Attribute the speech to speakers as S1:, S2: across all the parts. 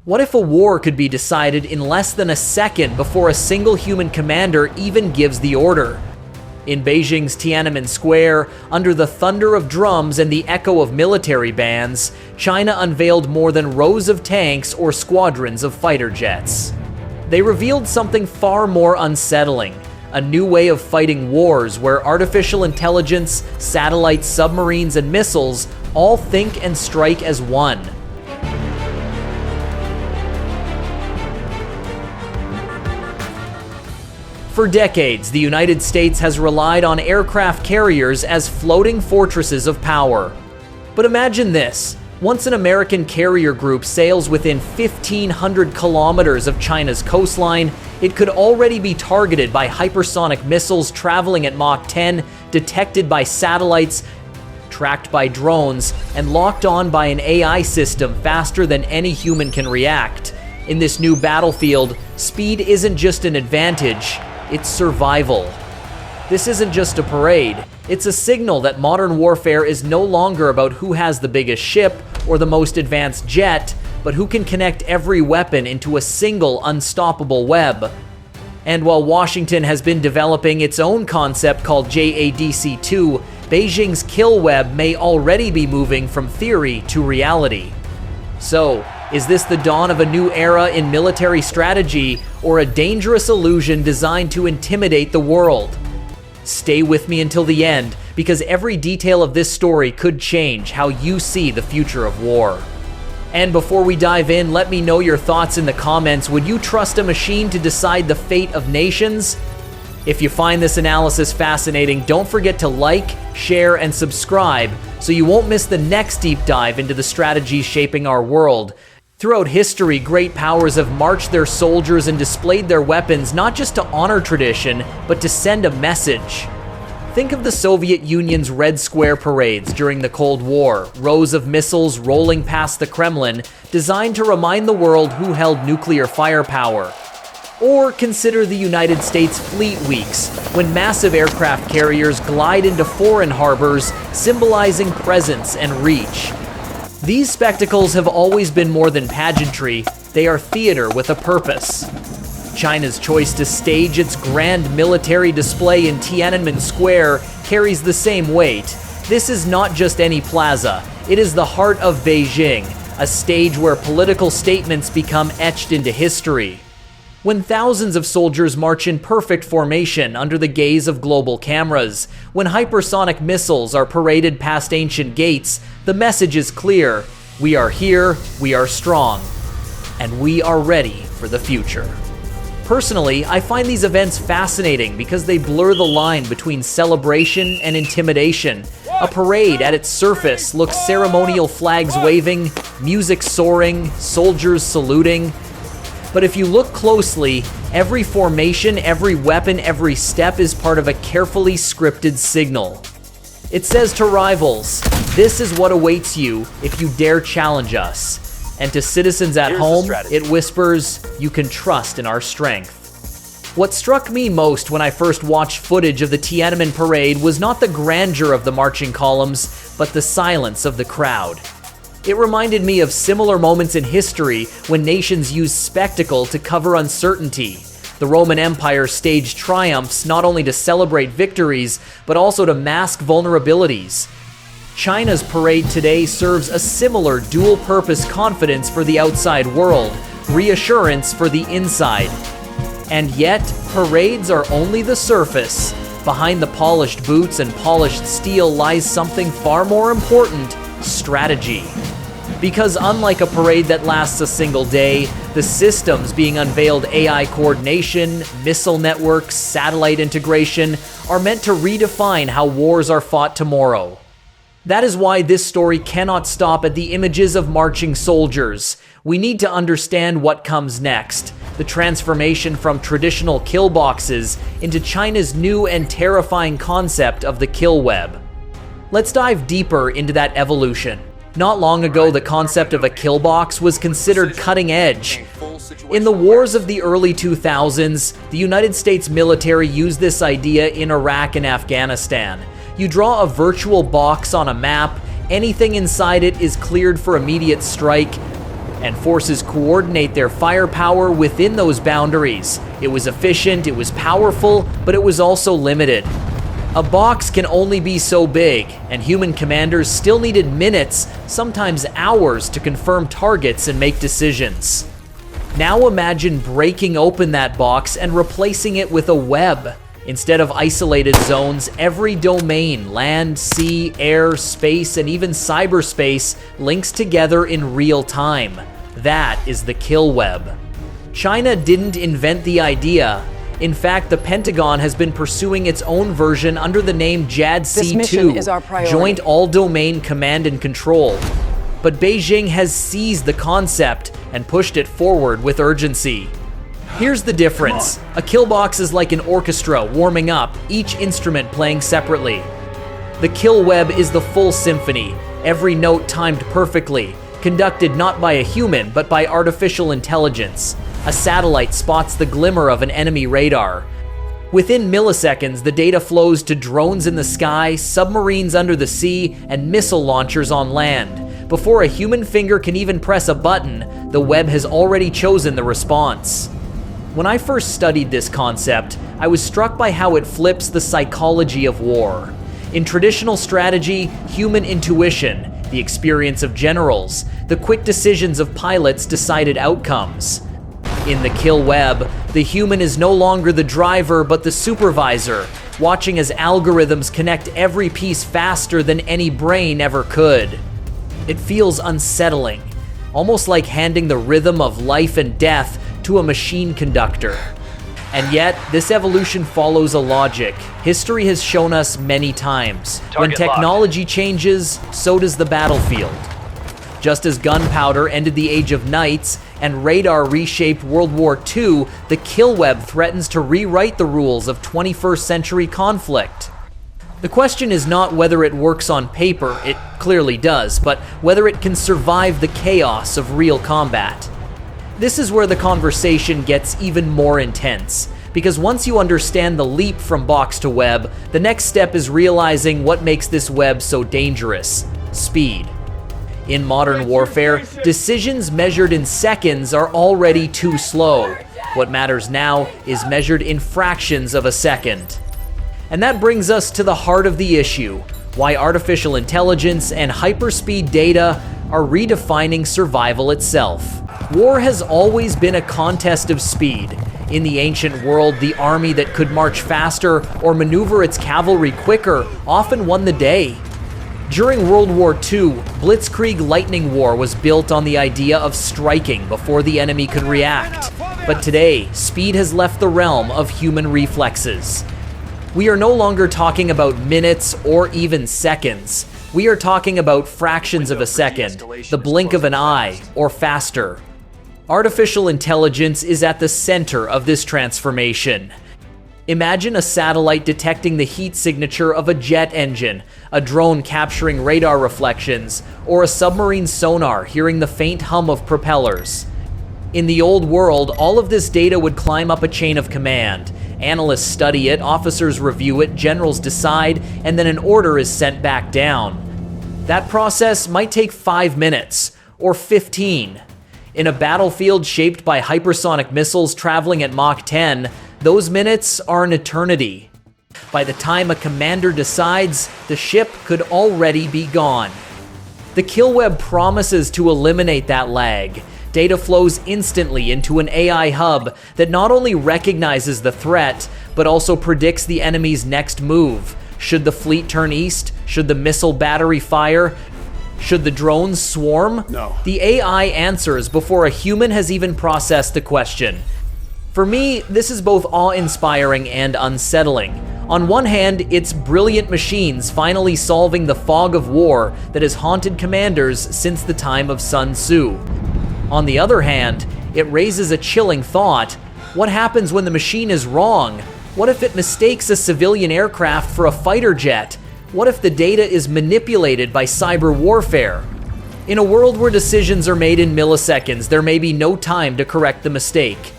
S1: What if a war could be decided in less than a second before a single human commander even gives the order? In Beijing's Tiananmen Square, under the thunder of drums and the echo of military bands, China unveiled more than rows of tanks or squadrons of fighter jets. They revealed something far more unsettling, a new way of fighting wars where artificial intelligence, satellites, submarines, and missiles all think and strike as one. For decades, the United States has relied on aircraft carriers as floating fortresses of power. But imagine this. Once an American carrier group sails within 1,500 kilometers of China's coastline, it could already be targeted by hypersonic missiles traveling at Mach 10, detected by satellites, tracked by drones, and locked on by an AI system faster than any human can react. In this new battlefield, speed isn't just an advantage, it's survival. This isn't just a parade, it's a signal that modern warfare is no longer about who has the biggest ship or the most advanced jet, but who can connect every weapon into a single unstoppable web. And while Washington has been developing its own concept called JADC2, Beijing's kill web may already be moving from theory to reality. So, is this the dawn of a new era in military strategy, or a dangerous illusion designed to intimidate the world? Stay with me until the end, because every detail of this story could change how you see the future of war. And before we dive in, let me know your thoughts in the comments. Would you trust a machine to decide the fate of nations? If you find this analysis fascinating, don't forget to like, share, and subscribe so you won't miss the next deep dive into the strategies shaping our world. Throughout history, great powers have marched their soldiers and displayed their weapons not just to honor tradition, but to send a message. Think of the Soviet Union's Red Square parades during the Cold War, rows of missiles rolling past the Kremlin, designed to remind the world who held nuclear firepower. Or consider the United States Fleet Weeks, when massive aircraft carriers glide into foreign harbors, symbolizing presence and reach. These spectacles have always been more than pageantry, they are theater with a purpose. China's choice to stage its grand military display in Tiananmen Square carries the same weight. This is not just any plaza, it is the heart of Beijing, a stage where political statements become etched into history. When thousands of soldiers march in perfect formation under the gaze of global cameras, when hypersonic missiles are paraded past ancient gates, the message is clear: we are here, we are strong, and we are ready for the future. Personally, I find these events fascinating because they blur the line between celebration and intimidation. A parade at its surface looks ceremonial, flags waving, music soaring, soldiers saluting. But if you look closely, every formation, every weapon, every step is part of a carefully scripted signal. It says to rivals, this is what awaits you if you dare challenge us. And to citizens at home, it whispers, you can trust in our strength. What struck me most when I first watched footage of the Tiananmen parade was not the grandeur of the marching columns, but the silence of the crowd. It reminded me of similar moments in history when nations used spectacle to cover uncertainty. The Roman Empire staged triumphs not only to celebrate victories, but also to mask vulnerabilities. China's parade today serves a similar dual-purpose confidence for the outside world, reassurance for the inside. And yet, parades are only the surface. Behind the polished boots and polished steel lies something far more important: strategy. Because unlike a parade that lasts a single day, the systems being unveiled, AI coordination, missile networks, satellite integration, are meant to redefine how wars are fought tomorrow. That is why this story cannot stop at the images of marching soldiers. We need to understand what comes next, the transformation from traditional kill boxes into China's new and terrifying concept of the kill web. Let's dive deeper into that evolution. Not long ago, the concept of a kill box was considered cutting edge. In the wars of the early 2000s, the United States military used this idea in Iraq and Afghanistan. You draw a virtual box on a map, anything inside it is cleared for immediate strike, and forces coordinate their firepower within those boundaries. It was efficient, it was powerful, but it was also limited. A box can only be so big, and human commanders still needed minutes, sometimes hours, to confirm targets and make decisions. Now imagine breaking open that box and replacing it with a web. Instead of isolated zones, every domain, land, sea, air, space, and even cyberspace, links together in real time. That is the kill web. China didn't invent the idea. In fact, the Pentagon has been pursuing its own version under the name JADC2, Joint All-Domain Command and Control. But Beijing has seized the concept and pushed it forward with urgency. Here's the difference. A kill box is like an orchestra warming up, each instrument playing separately. The kill web is the full symphony, every note timed perfectly, conducted not by a human but by artificial intelligence. A satellite spots the glimmer of an enemy radar. Within milliseconds, the data flows to drones in the sky, submarines under the sea, and missile launchers on land. Before a human finger can even press a button, the web has already chosen the response. When I first studied this concept, I was struck by how it flips the psychology of war. In traditional strategy, human intuition, the experience of generals, the quick decisions of pilots decided outcomes. In the kill web, the human is no longer the driver but the supervisor, watching as algorithms connect every piece faster than any brain ever could. It feels unsettling, almost like handing the rhythm of life and death to a machine conductor. And yet, this evolution follows a logic history has shown us many times. When technology changes, so does the battlefield. Just as gunpowder ended the age of knights and radar reshaped World War II, the kill web threatens to rewrite the rules of 21st century conflict. The question is not whether it works on paper, it clearly does, but whether it can survive the chaos of real combat. This is where the conversation gets even more intense, because once you understand the leap from box to web, the next step is realizing what makes this web so dangerous: speed. In modern warfare, decisions measured in seconds are already too slow. What matters now is measured in fractions of a second. And that brings us to the heart of the issue: why artificial intelligence and hyperspeed data are redefining survival itself. War has always been a contest of speed. In the ancient world, the army that could march faster or maneuver its cavalry quicker often won the day. During World War II, Blitzkrieg Lightning War was built on the idea of striking before the enemy could react. But today, speed has left the realm of human reflexes. We are no longer talking about minutes or even seconds. We are talking about fractions of a second, the blink of an eye, or faster. Artificial intelligence is at the center of this transformation. Imagine a satellite detecting the heat signature of a jet engine, a drone capturing radar reflections, or a submarine sonar hearing the faint hum of propellers. In the old world, all of this data would climb up a chain of command. Analysts study it, officers review it, generals decide, and then an order is sent back down. That process might take 5 minutes, or 15. In a battlefield shaped by hypersonic missiles traveling at Mach 10, those minutes are an eternity. By the time a commander decides, the ship could already be gone. The kill web promises to eliminate that lag. Data flows instantly into an AI hub that not only recognizes the threat, but also predicts the enemy's next move. Should the fleet turn east? Should the missile battery fire? Should the drones swarm?
S2: No.
S1: The AI answers before a human has even processed the question. For me, this is both awe-inspiring and unsettling. On one hand, it's brilliant machines finally solving the fog of war that has haunted commanders since the time of Sun Tzu. On the other hand, it raises a chilling thought. What happens when the machine is wrong? What if it mistakes a civilian aircraft for a fighter jet? What if the data is manipulated by cyber warfare? In a world where decisions are made in milliseconds, there may be no time to correct the mistake.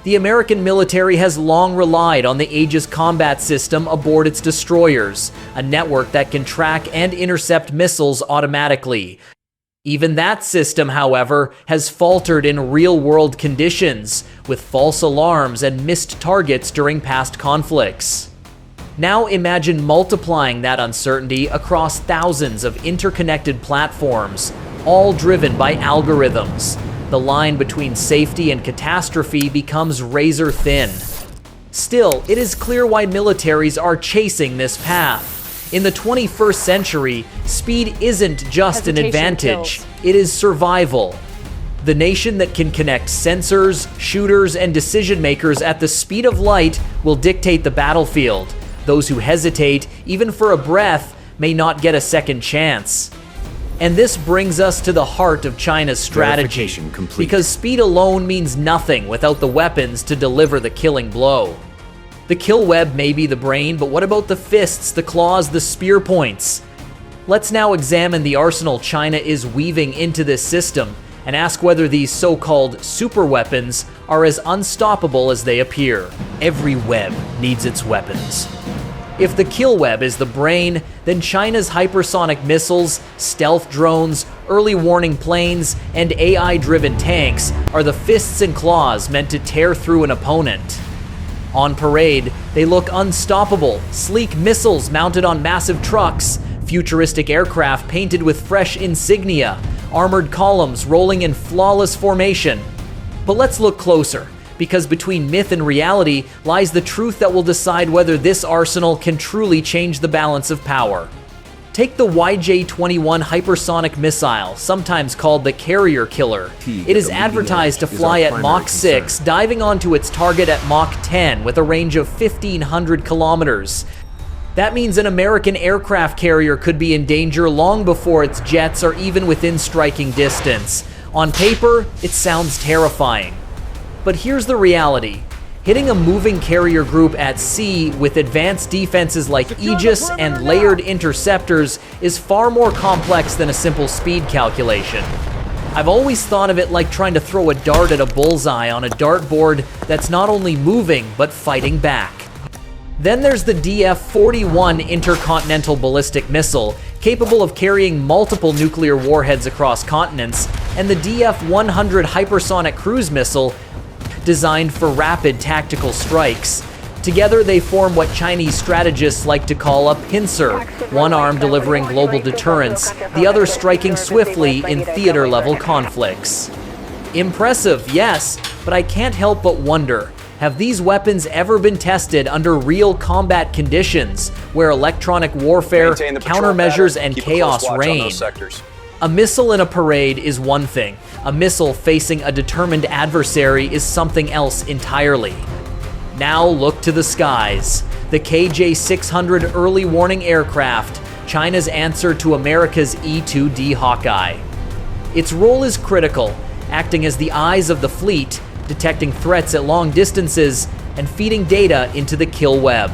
S1: The American military has long relied on the Aegis combat system aboard its destroyers, a network that can track and intercept missiles automatically. Even that system, however, has faltered in real-world conditions, with false alarms and missed targets during past conflicts. Now imagine multiplying that uncertainty across thousands of interconnected platforms, all driven by algorithms. The line between safety and catastrophe becomes razor thin. Still, it is clear why militaries are chasing this path. In the 21st century, speed isn't just an advantage, it is survival. The nation that can connect sensors, shooters, and decision makers at the speed of light will dictate the battlefield. Those who hesitate, even for a breath, may not get a second chance. And this brings us to the heart of China's strategy, because speed alone means nothing without the weapons to deliver the killing blow. The kill web may be the brain, but what about the fists, the claws, the spear points? Let's now examine the arsenal China is weaving into this system and ask whether these so-called super weapons are as unstoppable as they appear. Every web needs its weapons. If the kill web is the brain, then China's hypersonic missiles, stealth drones, early warning planes, and AI-driven tanks are the fists and claws meant to tear through an opponent. On parade, they look unstoppable, sleek missiles mounted on massive trucks, futuristic aircraft painted with fresh insignia, armored columns rolling in flawless formation. But let's look closer, because between myth and reality lies the truth that will decide whether this arsenal can truly change the balance of power. Take the YJ-21 hypersonic missile, sometimes called the carrier killer. It is advertised to fly at Mach 6, diving onto its target at Mach 10 with a range of 1,500 kilometers. That means an American aircraft carrier could be in danger long before its jets are even within striking distance. On paper, it sounds terrifying. But here's the reality. Hitting a moving carrier group at sea with advanced defenses like Aegis and layered interceptors is far more complex than a simple speed calculation. I've always thought of it like trying to throw a dart at a bullseye on a dartboard that's not only moving, but fighting back. Then there's the DF-41 intercontinental ballistic missile, capable of carrying multiple nuclear warheads across continents, and the DF-100 hypersonic cruise missile, designed for rapid tactical strikes. Together they form what Chinese strategists like to call a pincer, one arm delivering global deterrence, the other striking swiftly in theater-level conflicts. Impressive, yes, but I can't help but wonder, have these weapons ever been tested under real combat conditions, where electronic warfare, countermeasures, and chaos reign? A missile in a parade is one thing. A missile facing a determined adversary is something else entirely. Now look to the skies. The KJ-600 early warning aircraft, China's answer to America's E-2D Hawkeye. Its role is critical, acting as the eyes of the fleet, detecting threats at long distances and feeding data into the kill web.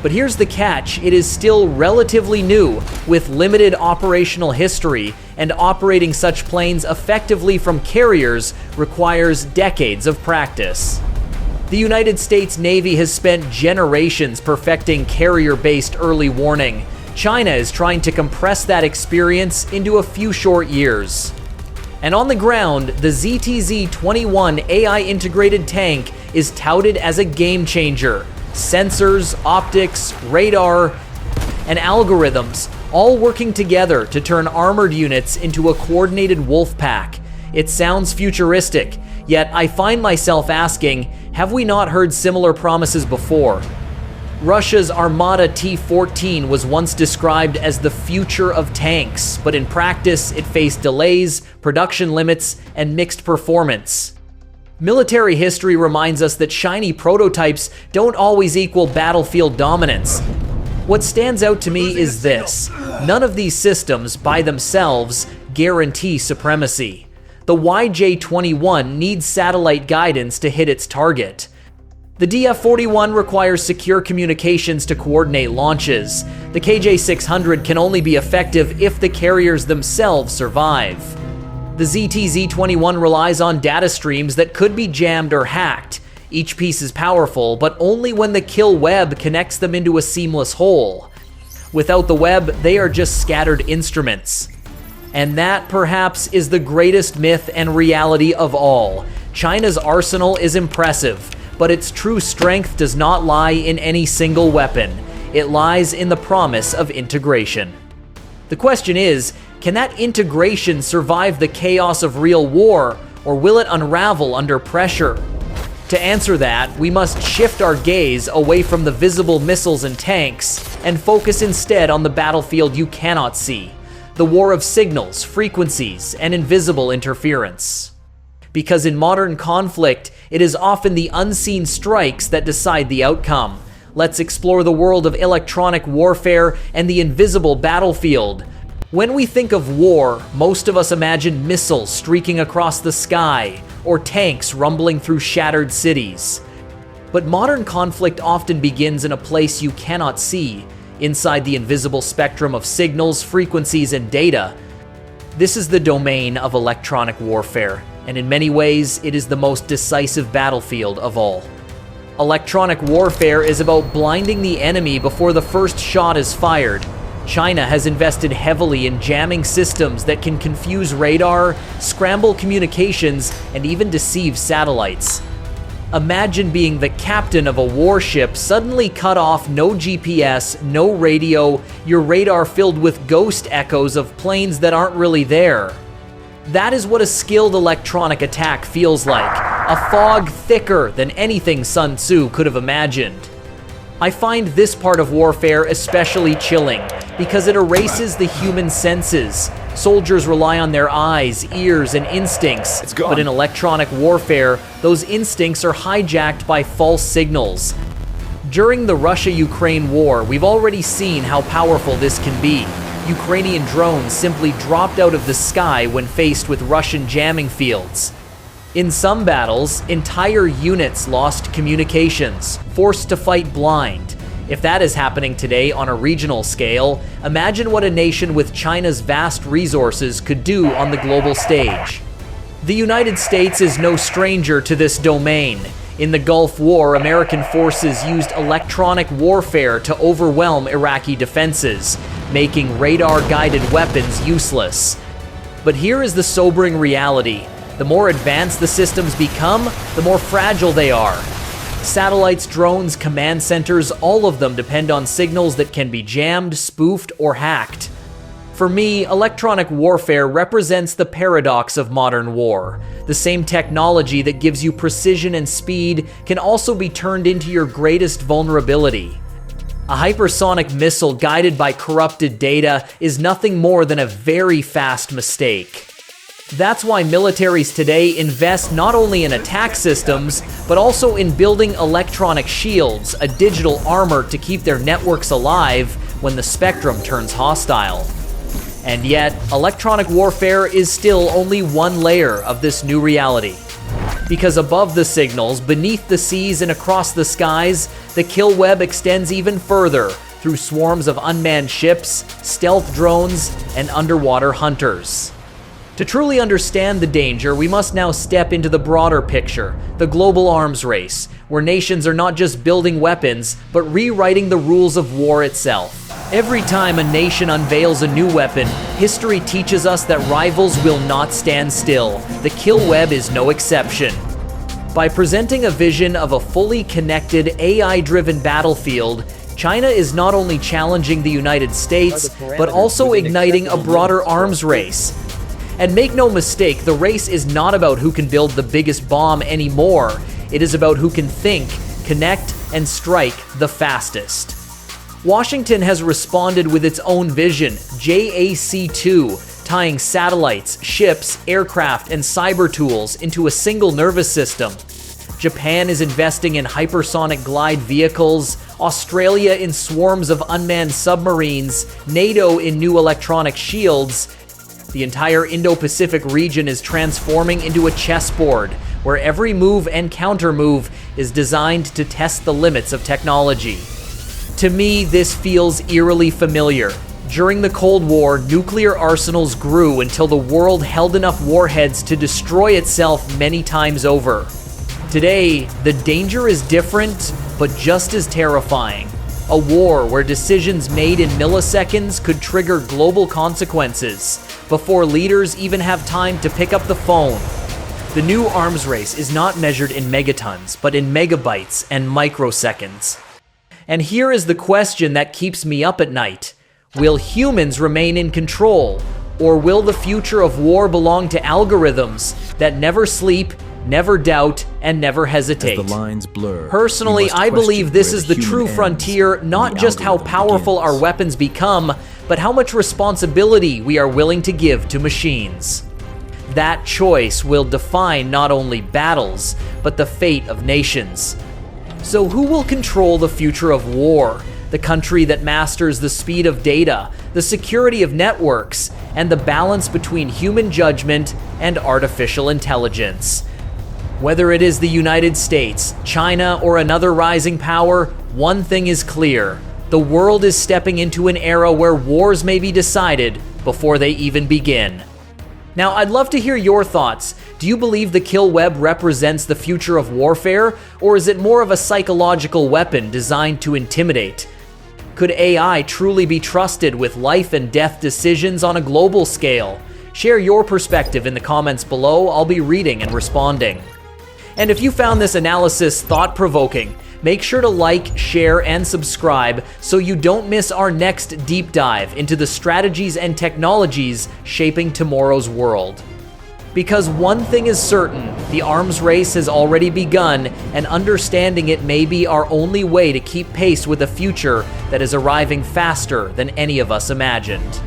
S1: But here's the catch, it is still relatively new, with limited operational history, and operating such planes effectively from carriers requires decades of practice. The United States Navy has spent generations perfecting carrier-based early warning. China is trying to compress that experience into a few short years. And on the ground, the ZTZ-21 AI-integrated tank is touted as a game-changer. Sensors, optics, radar, and algorithms all working together to turn armored units into a coordinated wolf pack. It sounds futuristic, yet I find myself asking, have we not heard similar promises before? Russia's Armata T-14 was once described as the future of tanks, but in practice it faced delays, production limits, and mixed performance. Military history reminds us that shiny prototypes don't always equal battlefield dominance. What stands out to me is this: none of these systems, by themselves, guarantee supremacy. The YJ-21 needs satellite guidance to hit its target. The DF-41 requires secure communications to coordinate launches. The KJ-600 can only be effective if the carriers themselves survive. The ZTZ-21 relies on data streams that could be jammed or hacked. Each piece is powerful, but only when the kill web connects them into a seamless whole. Without the web, they are just scattered instruments. And that, perhaps, is the greatest myth and reality of all. China's arsenal is impressive, but its true strength does not lie in any single weapon. It lies in the promise of integration. The question is, can that integration survive the chaos of real war, or will it unravel under pressure? To answer that, we must shift our gaze away from the visible missiles and tanks and focus instead on the battlefield you cannot see, the war of signals, frequencies, and invisible interference. Because in modern conflict, it is often the unseen strikes that decide the outcome. Let's explore the world of electronic warfare and the invisible battlefield. When we think of war, most of us imagine missiles streaking across the sky, or tanks rumbling through shattered cities. But modern conflict often begins in a place you cannot see, inside the invisible spectrum of signals, frequencies, and data. This is the domain of electronic warfare, and in many ways, it is the most decisive battlefield of all. Electronic warfare is about blinding the enemy before the first shot is fired. China has invested heavily in jamming systems that can confuse radar, scramble communications, and even deceive satellites. Imagine being the captain of a warship suddenly cut off, no GPS, no radio, your radar filled with ghost echoes of planes that aren't really there. That is what a skilled electronic attack feels like, a fog thicker than anything Sun Tzu could have imagined. I find this part of warfare especially chilling because it erases the human senses. Soldiers rely on their eyes, ears, and instincts, but in electronic warfare, those instincts are hijacked by false signals. During the Russia-Ukraine war, we've already seen how powerful this can be. Ukrainian drones simply dropped out of the sky when faced with Russian jamming fields. In some battles, entire units lost communications, forced to fight blind. If that is happening today on a regional scale, imagine what a nation with China's vast resources could do on the global stage. The United States is no stranger to this domain. In the Gulf War, American forces used electronic warfare to overwhelm Iraqi defenses, making radar-guided weapons useless. But here is the sobering reality. The more advanced the systems become, the more fragile they are. Satellites, drones, command centers, all of them depend on signals that can be jammed, spoofed, or hacked. For me, electronic warfare represents the paradox of modern war. The same technology that gives you precision and speed can also be turned into your greatest vulnerability. A hypersonic missile guided by corrupted data is nothing more than a very fast mistake. That's why militaries today invest not only in attack systems, but also in building electronic shields, a digital armor to keep their networks alive when the spectrum turns hostile. And yet, electronic warfare is still only one layer of this new reality. Because above the signals, beneath the seas, and across the skies, the kill web extends even further through swarms of unmanned ships, stealth drones, and underwater hunters. To truly understand the danger, we must now step into the broader picture, the global arms race, where nations are not just building weapons, but rewriting the rules of war itself. Every time a nation unveils a new weapon, history teaches us that rivals will not stand still. The kill web is no exception. By presenting a vision of a fully connected, AI-driven battlefield, China is not only challenging the United States, but also igniting a broader arms race. And make no mistake, the race is not about who can build the biggest bomb anymore. It is about who can think, connect, and strike the fastest. Washington has responded with its own vision, JAC-2, tying satellites, ships, aircraft, and cyber tools into a single nervous system. Japan is investing in hypersonic glide vehicles, Australia in swarms of unmanned submarines, NATO in new electronic shields. The entire Indo-Pacific region is transforming into a chessboard, where every move and counter-move is designed to test the limits of technology. To me, this feels eerily familiar. During the Cold War, nuclear arsenals grew until the world held enough warheads to destroy itself many times over. Today, the danger is different, but just as terrifying. A war where decisions made in milliseconds could trigger global consequences before leaders even have time to pick up the phone. The new arms race is not measured in megatons, but in megabytes and microseconds. And here is the question that keeps me up at night. Will humans remain in control, or will the future of war belong to algorithms that never sleep, never doubt, and never hesitate?
S2: As the lines blur,
S1: Personally, I believe this is the true frontier, not just how powerful our weapons become, but how much responsibility we are willing to give to machines. That choice will define not only battles, but the fate of nations. So who will control the future of war? The country that masters the speed of data, the security of networks, and the balance between human judgment and artificial intelligence. Whether it is the United States, China, or another rising power, one thing is clear. The world is stepping into an era where wars may be decided before they even begin. Now, I'd love to hear your thoughts. Do you believe the kill web represents the future of warfare, or is it more of a psychological weapon designed to intimidate? Could AI truly be trusted with life and death decisions on a global scale? Share your perspective in the comments below. I'll be reading and responding. And if you found this analysis thought-provoking, make sure to like, share, and subscribe so you don't miss our next deep dive into the strategies and technologies shaping tomorrow's world. Because one thing is certain, the arms race has already begun, and understanding it may be our only way to keep pace with a future that is arriving faster than any of us imagined.